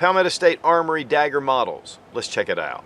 Palmetto State Armory Dagger models. Let's check it out.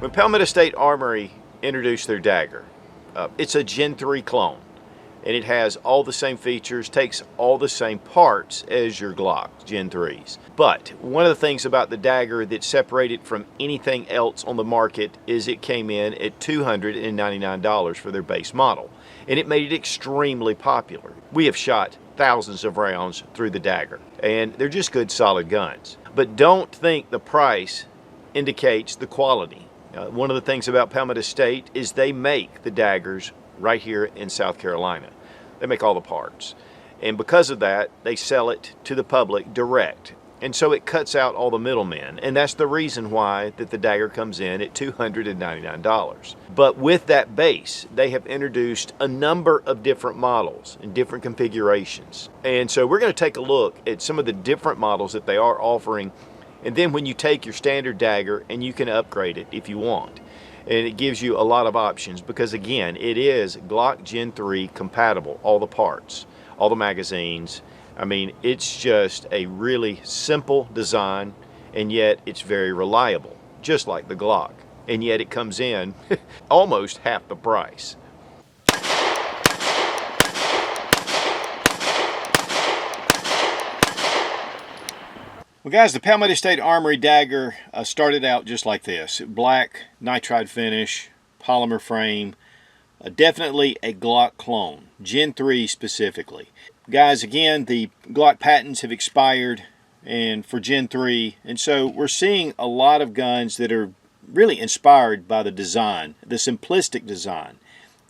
When Palmetto State Armory introduced their dagger, it's a Gen 3 clone, and it has all the same features, takes all the same parts as your Glock Gen 3s. But one of the things about the dagger that separated from anything else on the market is it came in at $299 for their base model, and it made it extremely popular. We have shot thousands of rounds through the dagger, and they're just good, solid guns. But don't think the price indicates the quality. One of the things about Palmetto State is they make the daggers right here in South Carolina. They make all the parts. And because of that, they sell it to the public direct. And so it cuts out all the middlemen. And that's the reason why that the dagger comes in at $299. But with that base, they have introduced a number of different models and different configurations. And so we're going to take a look at some of the different models that they are offering. And then when you take your standard dagger, and you can upgrade it if you want. And it gives you a lot of options because, again, it is Glock Gen 3 compatible, all the parts, all the magazines. I mean, it's just a really simple design, and yet it's very reliable, just like the Glock. And yet it comes in almost half the price. Well guys, the Palmetto State Armory Dagger started out just like this. Black, nitride finish, polymer frame, definitely a Glock clone, Gen 3 specifically. Guys, again, the Glock patents have expired and for Gen 3, and so we're seeing a lot of guns that are really inspired by the design, the simplistic design,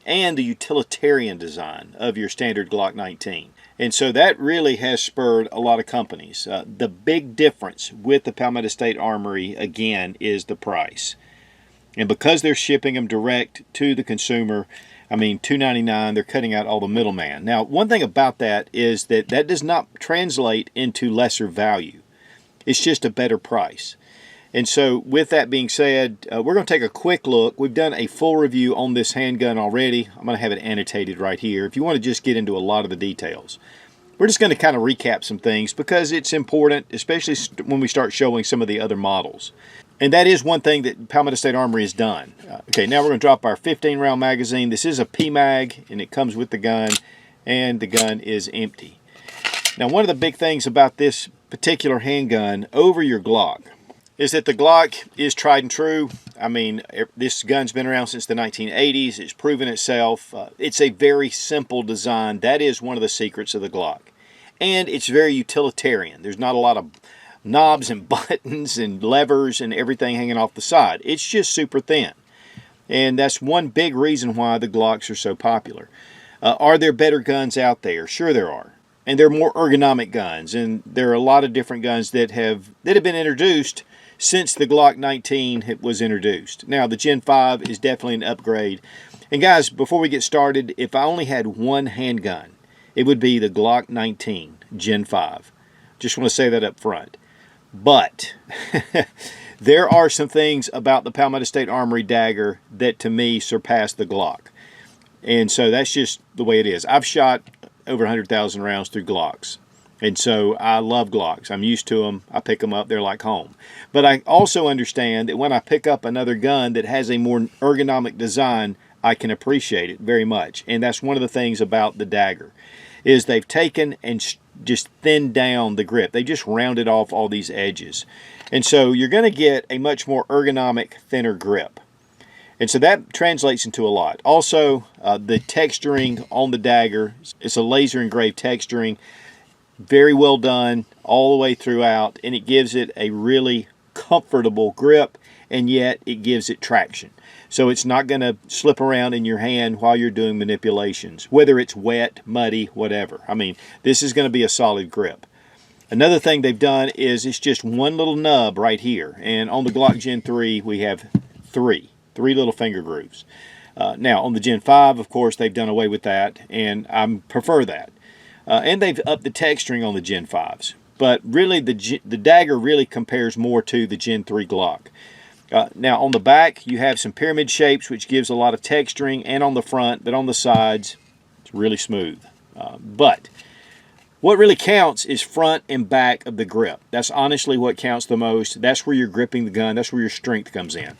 and the utilitarian design of your standard Glock 19. And so that really has spurred a lot of companies. The big difference with the Palmetto State Armory, again, is the price. And because they're shipping them direct to the consumer, I mean, $299, they're cutting out all the middleman. Now, one thing about that is that that does not translate into lesser value. It's just a better price. And so with that being said, we're going to take a quick look. We've done a full review on this handgun already. I'm going to have it annotated right here if you want to just get into a lot of the details. We're just going to kind of recap some things because it's important, especially when we start showing some of the other models. And that is one thing that Palmetto State Armory has done. Okay, now we're going to drop our 15-round magazine. This is a PMag, and it comes with the gun, and the gun is empty. Now, one of the big things about this particular handgun over your Glock is that the Glock is tried and true. I mean, this gun's been around since the 1980s. It's proven itself. It's a very simple design. That is one of the secrets of the Glock. And it's very utilitarian. There's not a lot of knobs and buttons and levers and everything hanging off the side. It's just super thin. And that's one big reason why the Glocks are so popular. Are there better guns out there? Sure there are. And they're more ergonomic guns. And there are a lot of different guns that have been introduced since the Glock 19 was introduced. Now, the Gen 5 is definitely an upgrade. And guys, before we get started, if I only had one handgun, it would be the Glock 19 Gen 5. Just want to say that up front. But there are some things about the Palmetto State Armory Dagger that to me surpass the Glock. And so that's just the way it is. I've shot over 100,000 rounds through Glocks. And so I love Glocks. I'm used to them. I pick them up. They're like home. But I also understand that when I pick up another gun that has a more ergonomic design, I can appreciate it very much. And that's one of the things about the Dagger, is they've taken and just thinned down the grip. They just rounded off all these edges. And so you're going to get a much more ergonomic, thinner grip. And so that translates into a lot. Also, the texturing on the dagger, it's a laser engraved texturing, very well done all the way throughout, and it gives it a really comfortable grip, and yet it gives it traction. So it's not going to slip around in your hand while you're doing manipulations, whether it's wet, muddy, whatever. I mean, this is going to be a solid grip. Another thing they've done is it's just one little nub right here, and on the Glock Gen 3 we have three little finger grooves. Now on the Gen 5, of course, they've done away with that, and I prefer that. And they've upped the texturing on the Gen 5s. But really, the dagger really compares more to the Gen 3 Glock. Now on the back, you have some pyramid shapes, which gives a lot of texturing, and on the front, but on the sides, it's really smooth. But what really counts is front and back of the grip. That's honestly what counts the most. That's where you're gripping the gun. That's where your strength comes in.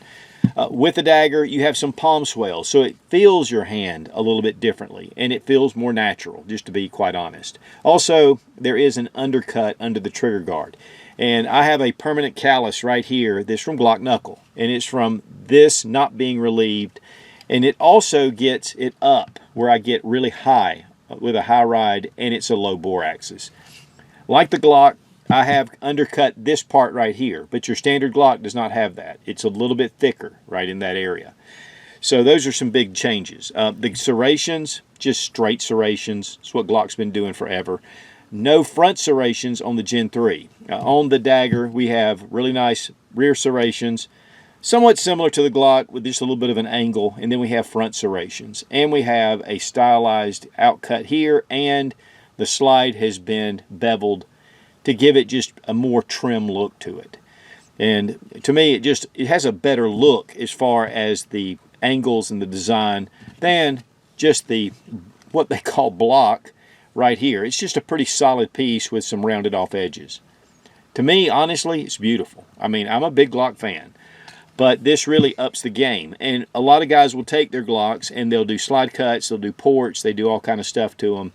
With the dagger, you have some palm swells, so it feels your hand a little bit differently, and it feels more natural, just to be quite honest. Also, there is an undercut under the trigger guard, and I have a permanent callus right here. This is from Glock Knuckle, and it's from this not being relieved, and it also gets it up where I get really high with a high ride, and it's a low bore axis. Like the Glock, I have undercut this part right here, but your standard Glock does not have that. It's a little bit thicker right in that area. So those are some big changes. The serrations, just straight serrations. It's what Glock's been doing forever. No front serrations on the Gen 3. On the dagger, we have really nice rear serrations, somewhat similar to the Glock with just a little bit of an angle, and then we have front serrations. And we have a stylized outcut here, and the slide has been beveled to give it just a more trim look to it. And to me, it has a better look as far as the angles and the design than just the what they call block right here. It's just a pretty solid piece with some rounded off edges. To me, honestly, it's beautiful. I mean, I'm a big Glock fan, but this really ups the game. And a lot of guys will take their Glocks and they'll do slide cuts, they'll do ports, they do all kind of stuff to them.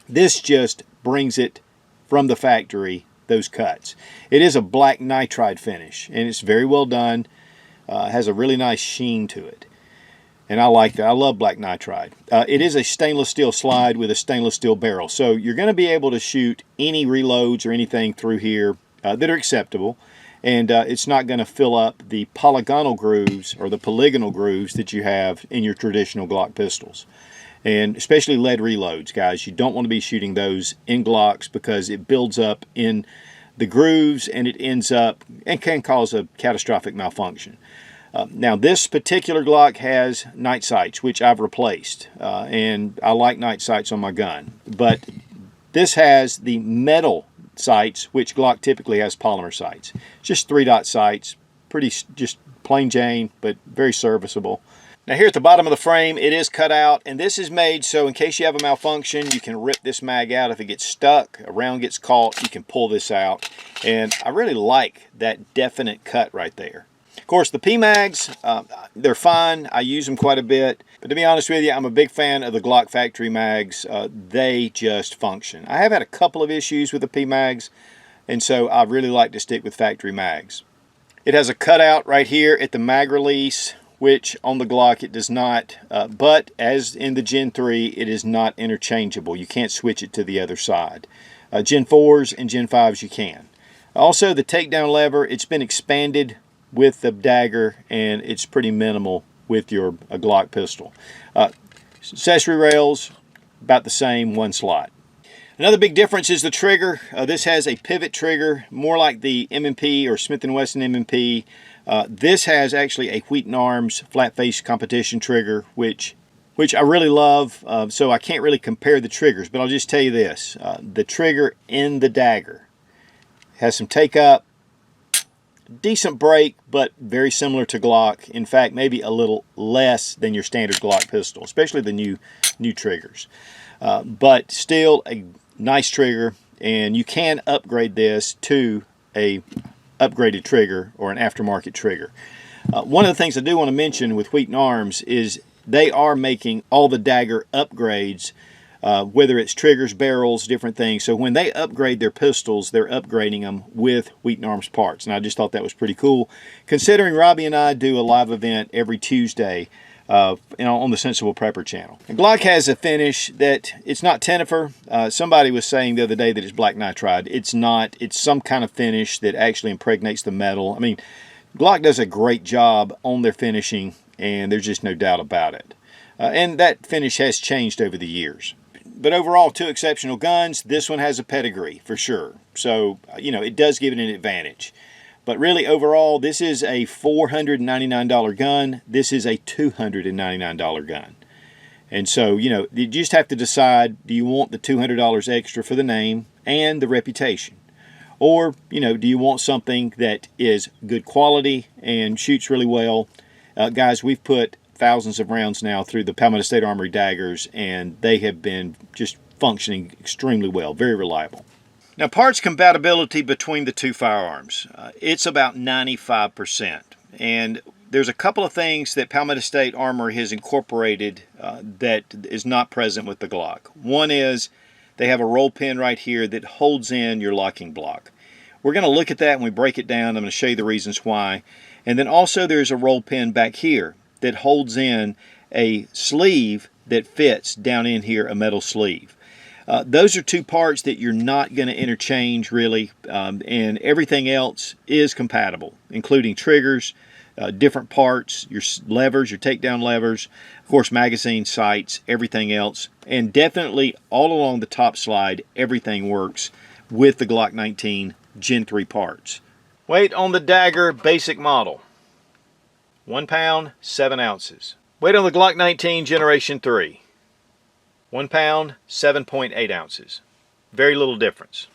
This just brings it from the factory, those cuts. It is a black nitride finish, and it's very well done. It has a really nice sheen to it, and I like that. I love black nitride. It is a stainless steel slide with a stainless steel barrel, so you're going to be able to shoot any reloads or anything through here that are acceptable, and it's not going to fill up the polygonal grooves or the polygonal grooves that you have in your traditional Glock pistols. And especially lead reloads, guys. You don't want to be shooting those in Glocks because it builds up in the grooves and it ends up and can cause a catastrophic malfunction. Now, this particular Glock has night sights, which I've replaced. And I like night sights on my gun. But this has the metal sights, which Glock typically has polymer sights. Just 3-dot sights. Pretty just plain Jane, but very serviceable. Now here at the bottom of the frame, it is cut out, and this is made so in case you have a malfunction, you can rip this mag out. If it gets stuck, a round gets caught, you can pull this out. And I really like that definite cut right there. Of course, the P-Mags, they're fine. I use them quite a bit. But to be honest with you, I'm a big fan of the Glock factory mags. They just function. I have had a couple of issues with the P-Mags, and so I really like to stick with factory mags. It has a cutout right here at the mag release, which on the Glock it does not, but as in the Gen 3, it is not interchangeable. You can't switch it to the other side. Gen 4s and Gen 5s you can. Also, the takedown lever, it's been expanded with the dagger, and it's pretty minimal with your Glock pistol. Accessory rails, about the same, one slot. Another big difference is the trigger. This has a pivot trigger, more like the M&P or Smith & Wesson M&P. This has actually a Wheaton Arms flat face competition trigger, which I really love, so I can't really compare the triggers, but I'll just tell you this. The trigger in the dagger has some take up, decent break, but very similar to Glock. In fact, maybe a little less than your standard Glock pistol, especially the new triggers. But still a nice trigger, and you can upgrade this to a upgraded trigger or an aftermarket trigger. One of the things I do want to mention with Wheaton Arms is they are making all the dagger upgrades whether it's triggers, barrels, different things. So when they upgrade their pistols, they're upgrading them with Wheaton Arms parts. And I just thought that was pretty cool, considering Robbie and I do a live event every Tuesday on the Sensible Prepper channel. And Glock has a finish that it's not Tenifer. Somebody was saying the other day that it's black nitride. It's not. It's some kind of finish that actually impregnates the metal. I mean, Glock does a great job on their finishing, and there's just no doubt about it. And that finish has changed over the years. But overall, two exceptional guns. This one has a pedigree for sure. So, you know, it does give it an advantage. But really, overall, this is a $499 gun. This is a $299 gun. And so, you know, you just have to decide, do you want the $200 extra for the name and the reputation? Or, you know, do you want something that is good quality and shoots really well? Guys, we've put thousands of rounds now through the Palmetto State Armory Daggers, and they have been just functioning extremely well, very reliable. Now, parts compatibility between the two firearms, it's about 95%. And there's a couple of things that Palmetto State Armory has incorporated that is not present with the Glock. One is they have a roll pin right here that holds in your locking block. We're going to look at that when we break it down. I'm going to show you the reasons why. And then also there's a roll pin back here that holds in a sleeve that fits down in here, a metal sleeve. Those are two parts that you're not going to interchange really, and everything else is compatible, including triggers, different parts, your levers, your takedown levers, of course magazine, sights, everything else. And definitely all along the top slide, everything works with the Glock 19 Gen 3 parts. Weight on the Dagger basic model, 1 pound, 7 ounces. Weight on the Glock 19 Generation 3, 1 pound, 7.8 ounces. Very little difference.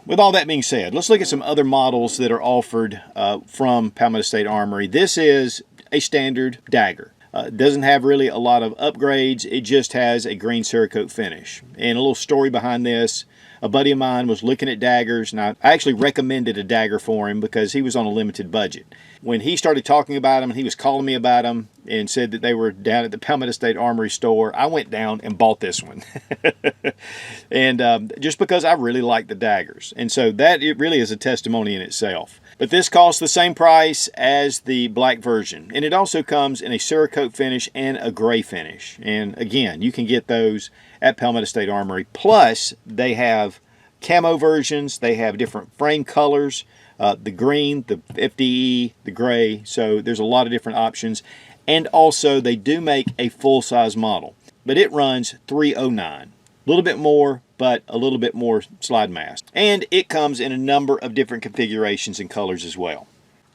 With all that being said, let's look at some other models that are offered from Palmetto State Armory. This is a standard Dagger. It doesn't have really a lot of upgrades. It just has a green Cerakote finish. And a little story behind this. A buddy of mine was looking at daggers, and I actually recommended a Dagger for him because he was on a limited budget. When he started talking about them, and he was calling me about them and said that they were down at the Palmetto State Armory store, I went down and bought this one. And just because I really like the daggers. And so that it really is a testimony in itself. But this costs the same price as the black version. And it also comes in a Cerakote finish and a gray finish. And again, you can get those at Palmetto State Armory. Plus, they have camo versions. They have different frame colors. The green, the FDE, the gray. So there's a lot of different options. And also, they do make a full-size model. But it runs $309. A little bit more, but a little bit more slide mass. And it comes in a number of different configurations and colors as well.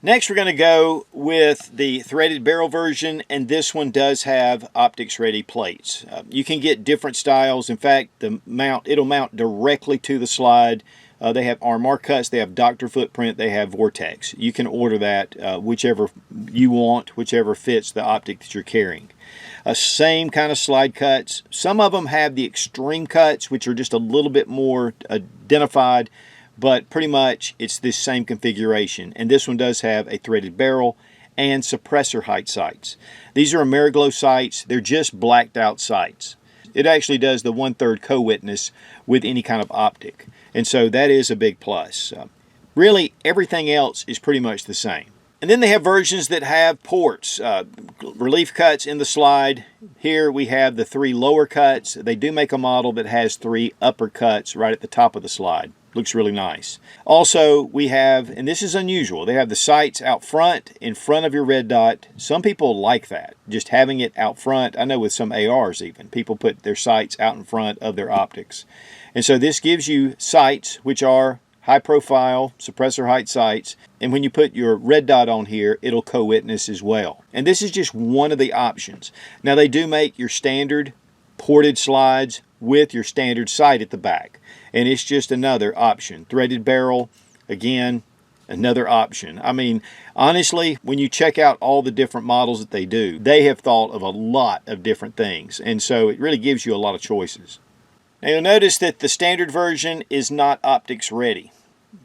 Next, we're going to go with the threaded barrel version, and this one does have optics ready plates. You can get different styles. In fact, it'll mount directly to the slide. They have RMR cuts, they have Dr. footprint, they have Vortex. You can order that whichever you want, whichever fits the optic that you're carrying. Same kind of slide cuts. Some of them have the extreme cuts, which are just a little bit more identified, but pretty much it's this same configuration. And this one does have a threaded barrel and suppressor height sights. These are Ameriglow sights. They're just blacked out sights. It actually does the 1/3 co-witness with any kind of optic. And so that is a big plus. Really, everything else is pretty much the same. And then they have versions that have ports, relief cuts in the slide. Here we have the 3 lower cuts. They do make a model that has 3 upper cuts right at the top of the slide. Looks really nice. Also, we have, and this is unusual, they have the sights out front, in front of your red dot. Some people like that, just having it out front. I know with some ARs even, people put their sights out in front of their optics. And so this gives you sights, which are high profile, suppressor height sights. And when you put your red dot on here, it'll co-witness as well. And this is just one of the options. Now they do make your standard ported slides with your standard sight at the back. And it's just another option. Threaded barrel, again, another option. I mean, honestly, when you check out all the different models that they do, they have thought of a lot of different things. And so it really gives you a lot of choices. Now you'll notice that the standard version is not optics ready,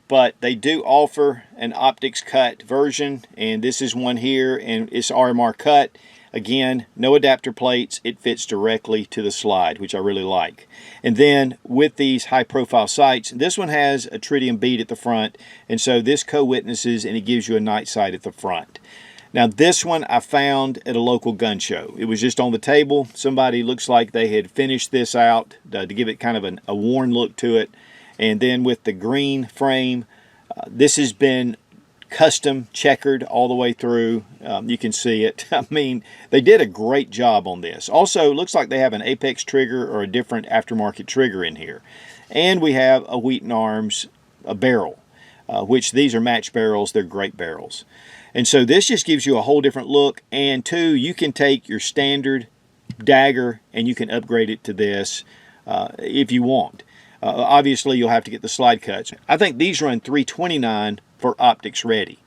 but they do offer an optics cut version, and this is one here, and it's RMR cut. Again, no adapter plates. It fits directly to the slide, which I really like. And then with these high profile sights, this one has a tritium bead at the front, and so this co-witnesses and it gives you a night sight at the front. Now this one I found at a local gun show. It was just on the table. Somebody looks like they had finished this out to give it kind of a worn look to it. And then with the green frame, this has been custom checkered all the way through. You can see it. I mean, they did a great job on this. Also, it looks like they have an Apex trigger or a different aftermarket trigger in here. And we have a Wheaton Arms, a barrel, which these are match barrels. They're great barrels. And so this just gives you a whole different look. And two, you can take your standard dagger and you can upgrade it to this if you want. Obviously, you'll have to get the slide cuts. I think these run $329 for optics ready.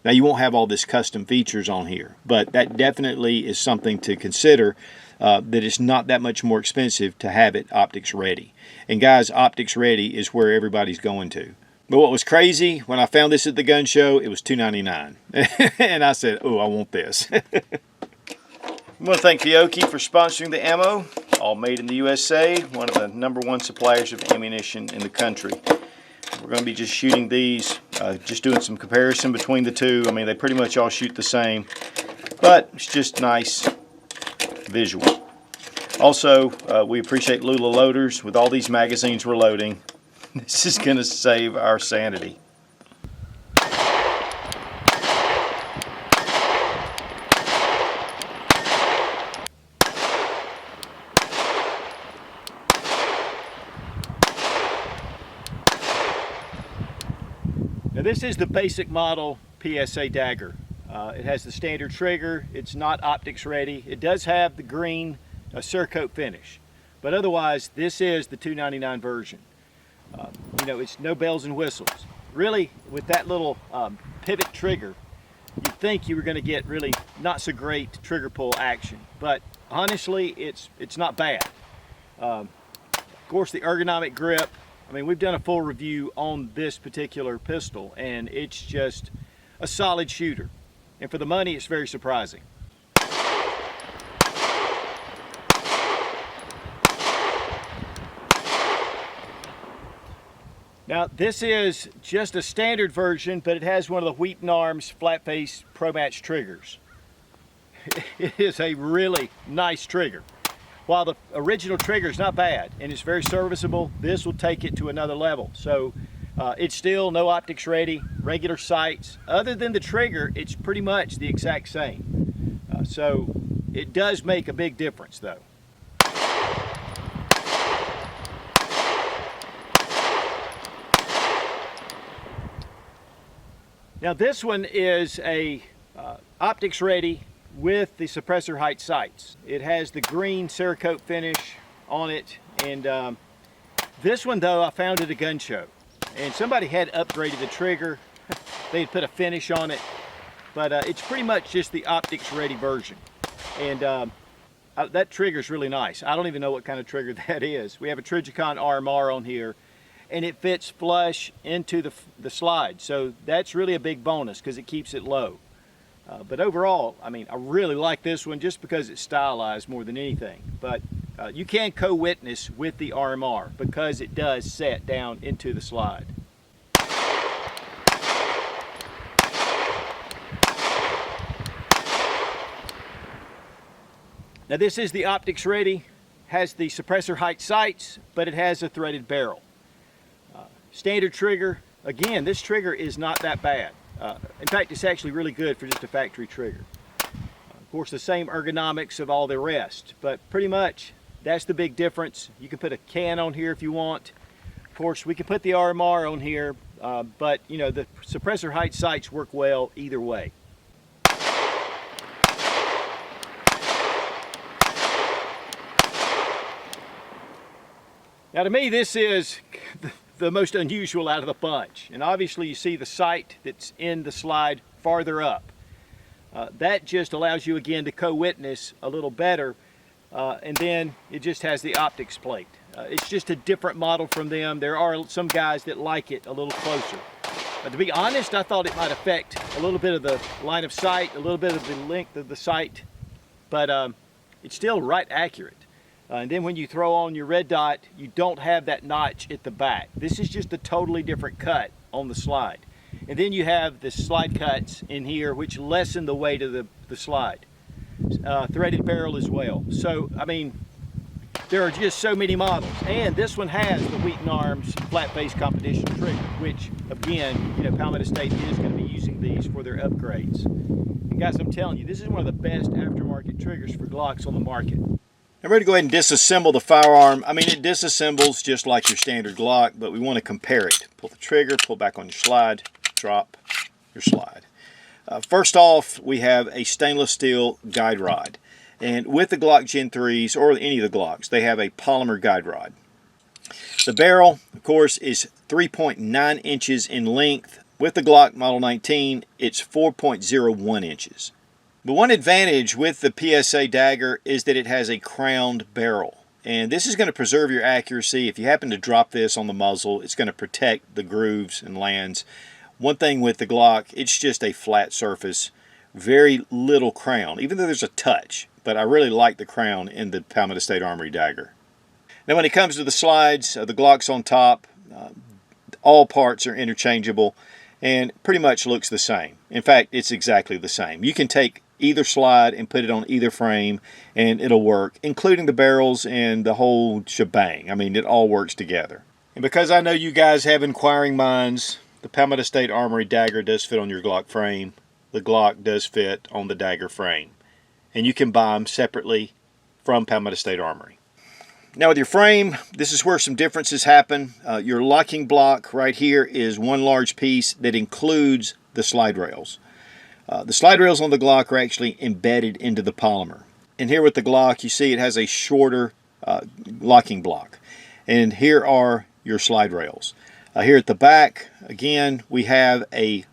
Now, you won't have all this custom features on here, but that definitely is something to consider, that it's not that much more expensive to have it optics ready. And guys, optics ready is where everybody's going to. But what was crazy, when I found this at the gun show, it was $299. And I said, oh, I want this. I want to thank Fiocchi for sponsoring the ammo. All made in the USA, one of the #1 suppliers of ammunition in the country. We're going to be just shooting these, just doing some comparison between the two. I mean, they pretty much all shoot the same, but it's just nice visual. Also, we appreciate Lula Loaders. With all these magazines we're loading, this is going to save our sanity. Now this is the basic model PSA Dagger. It has the standard trigger. It's not optics ready. It does have the green Cerakote finish, but otherwise this is the $299 version. You know, it's no bells and whistles. Really, with that little pivot trigger, you'd think you were going to get really not so great trigger pull action, but honestly, it's not bad. Of course, the ergonomic grip. I mean, we've done a full review on this particular pistol, and it's just a solid shooter. And for the money, it's very surprising. Now, this is just a standard version, but it has one of the Wheaton Arms flat face Pro Match triggers. It is a really nice trigger. While the original trigger is not bad and it's very serviceable, this will take it to another level. So it's still no optics ready, regular sights. Other than the trigger, it's pretty much the exact same. So it does make a big difference though. Now this one is a optics ready with the suppressor height sights. It has the green Cerakote finish on it, and this one though I found at a gun show, and somebody had upgraded the trigger. They had put a finish on it, but it's pretty much just the optics ready version. And that trigger is really nice. I don't even know what kind of trigger that is. We have a Trijicon RMR on here, and it fits flush into the slide, so that's really a big bonus because it keeps it low. But overall, I mean, I really like this one just because it's stylized more than anything. But you can co-witness with the RMR because it does set down into the slide. Now this is the optics ready, has the suppressor height sights, but it has a threaded barrel. Standard trigger, again, this trigger is not that bad. In fact, it's actually really good for just a factory trigger. Of course, the same ergonomics of all the rest, but pretty much that's the big difference. You can put a can on here if you want. Of course, we can put the RMR on here, but you know, the suppressor height sights work well either way. Now to me, this is the most unusual out of the bunch. And obviously you see the sight that's in the slide farther up. That just allows you again to co-witness a little better. And then it just has the optics plate. It's just a different model from them. There are some guys that like it a little closer. To be honest, I thought it might affect a little bit of the line of sight, a little bit of the length of the sight but it's still right accurate. And then when you throw on your red dot, you don't have that notch at the back. This is just a totally different cut on the slide. And then you have the slide cuts in here, which lessen the weight of the slide. Threaded barrel as well. So, I mean, there are just so many models. And this one has the Wheaton Arms flat face competition trigger, which, again, you know, Palmetto State is going to be using these for their upgrades. And guys, I'm telling you, this is one of the best aftermarket triggers for Glocks on the market. I'm ready to go ahead and disassemble the firearm. I mean, it disassembles just like your standard Glock, but we want to compare it. Pull the trigger, pull back on your slide, drop your slide. First off, we have a stainless steel guide rod. And with the Glock Gen 3s, or any of the Glocks, they have a polymer guide rod. The barrel, of course, is 3.9 inches in length. With the Glock Model 19, it's 4.01 inches. The one advantage with the PSA Dagger is that it has a crowned barrel. And this is going to preserve your accuracy. If you happen to drop this on the muzzle, it's going to protect the grooves and lands. One thing with the Glock, it's just a flat surface, very little crown, even though there's a touch. But I really like the crown in the Palmetto State Armory Dagger. Now when it comes to the slides, the Glock's on top. All parts are interchangeable and pretty much looks the same. In fact, it's exactly the same. You can take either slide and put it on either frame and it'll work, including the barrels and the whole shebang. I mean, it all works together. And because I know you guys have inquiring minds, the Palmetto State Armory Dagger does fit on your Glock frame. The Glock does fit on the Dagger frame. And you can buy them separately from Palmetto State Armory. Now with your frame, this is where some differences happen. Your locking block right here is one large piece that includes the slide rails. The slide rails on the Glock are actually embedded into the polymer. And here with the Glock, you see it has a shorter locking block. And here are your slide rails. Here at the back, again, we have a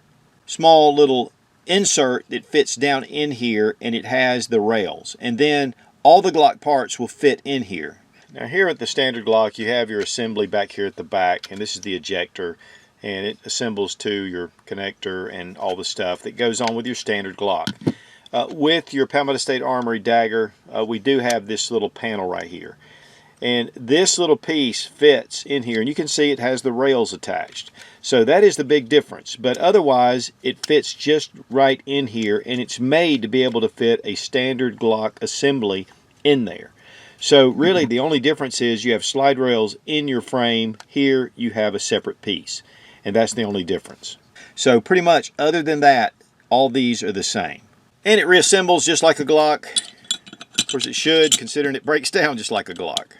small little insert that fits down in here, and it has the rails. And then all the Glock parts will fit in here. Now here at the standard Glock, you have your assembly back here at the back, and this is the ejector. And it assembles to your connector and all the stuff that goes on with your standard Glock. With your Palmetto State Armory Dagger, we do have this little panel right here. And this little piece fits in here, and you can see it has the rails attached. So that is the big difference. But otherwise, it fits just right in here, and it's made to be able to fit a standard Glock assembly in there. So really, the only difference is you have slide rails in your frame. Here, you have a separate piece. And that's the only difference. So pretty much, other than that, all these are the same. And it reassembles just like a Glock. Of course it should, considering it breaks down just like a Glock.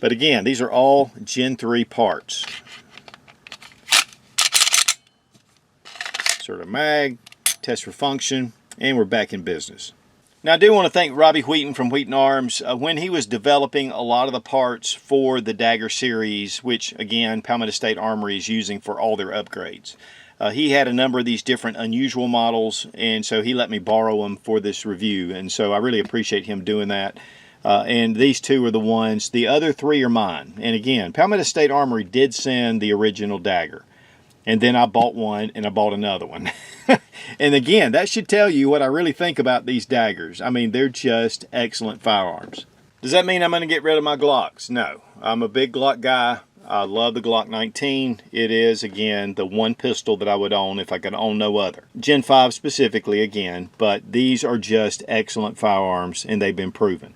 But again, these are all Gen 3 parts. Insert a mag, test for function, and we're back in business. Now I do want to thank Robbie Wheaton from Wheaton Arms. When he was developing a lot of the parts for the Dagger series, which again Palmetto State Armory is using for all their upgrades, he had a number of these different unusual models, and so he let me borrow them for this review, and so I really appreciate him doing that. And these two are the ones. The other three are mine. And again, Palmetto State Armory did send the original Dagger. And then I bought one, and I bought another one. And again, that should tell you what I really think about these Daggers. I mean, they're just excellent firearms. Does that mean I'm going to get rid of my Glocks? No. I'm a big Glock guy. I love the Glock 19. It is, again, the one pistol that I would own if I could own no other. Gen 5 specifically, again. But these are just excellent firearms, and they've been proven.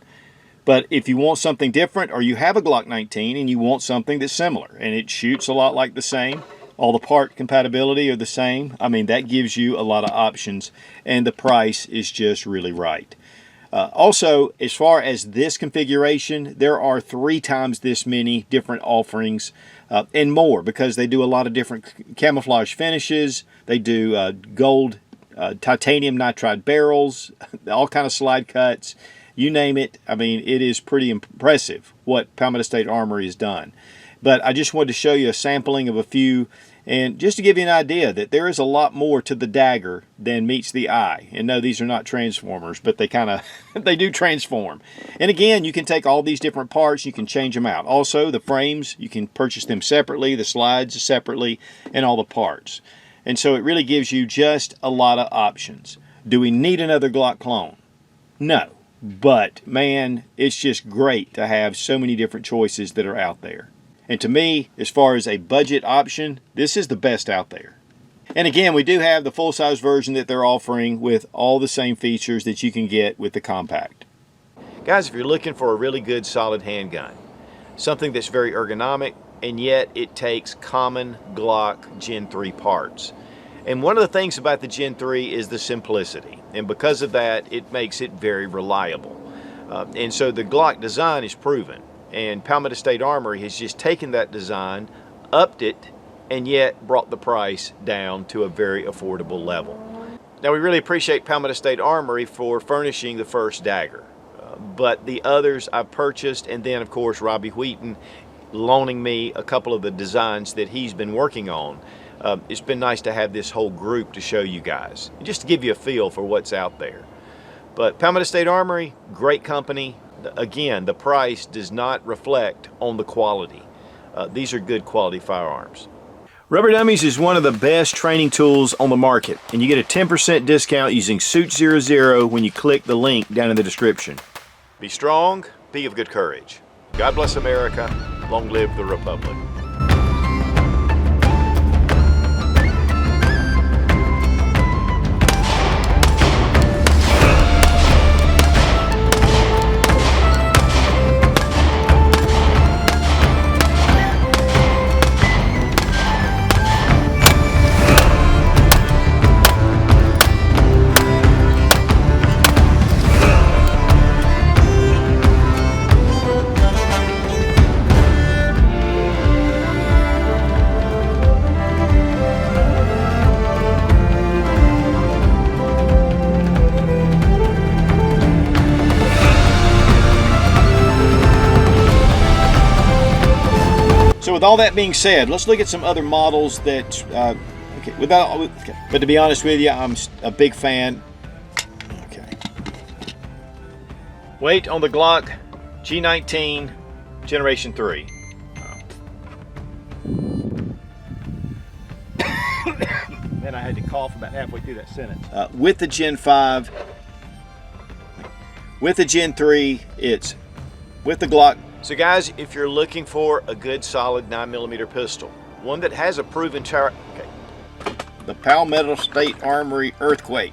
But if you want something different, or you have a Glock 19 and you want something that's similar, and it shoots a lot like the same, all the part compatibility are the same, I mean, that gives you a lot of options, and the price is just really right. Also, as far as this configuration, there are 3 times this many different offerings and more, because they do a lot of different camouflage finishes. They do gold titanium nitride barrels, all kind of slide cuts, you name it. I mean, it is pretty impressive what Palmetto State Armory has done. But I just wanted to show you a sampling of a few, and just to give you an idea that there is a lot more to the Dagger than meets the eye. And no, these are not transformers, but they kind of they do transform. And again, you can take all these different parts, you can change them out. Also, the frames, you can purchase them separately, the slides separately, and all the parts. And so it really gives you just a lot of options. Do we need another Glock clone? No, but man, it's just great to have so many different choices that are out there. And to me, as far as a budget option, this is the best out there. And again, we do have the full-size version that they're offering with all the same features that you can get with the compact. Guys, if you're looking for a really good solid handgun, something that's very ergonomic and yet it takes common Glock Gen 3 parts. And one of the things about the Gen 3 is the simplicity, and because of that it makes it very reliable. And so the Glock design is proven, and Palmetto State Armory has just taken that design, upped it, and yet brought the price down to a very affordable level. Now, we really appreciate Palmetto State Armory for furnishing the first Dagger, but the others I've purchased, and then of course Robbie Wheaton loaning me a couple of the designs that he's been working on. It's been nice to have this whole group to show you guys, just to give you a feel for what's out there. But Palmetto State Armory, great company. Again, the price does not reflect on the quality. These are good quality firearms. Rubber Dummies is one of the best training tools on the market, and you get a 10% discount using Sootch00 when you click the link down in the description. Be strong, be of good courage. God bless America. Long live the Republic. So with all that being said, let's look at some other models that, but to be honest with you, I'm a big fan. Okay. Weight on the Glock G19 Generation 3. Man, I had to cough about halfway through that sentence. With the Gen 5, with the Gen 3, it's with the Glock. So guys, if you're looking for a good solid 9mm pistol, one that has a proven the Palmetto State Armory Earthquake.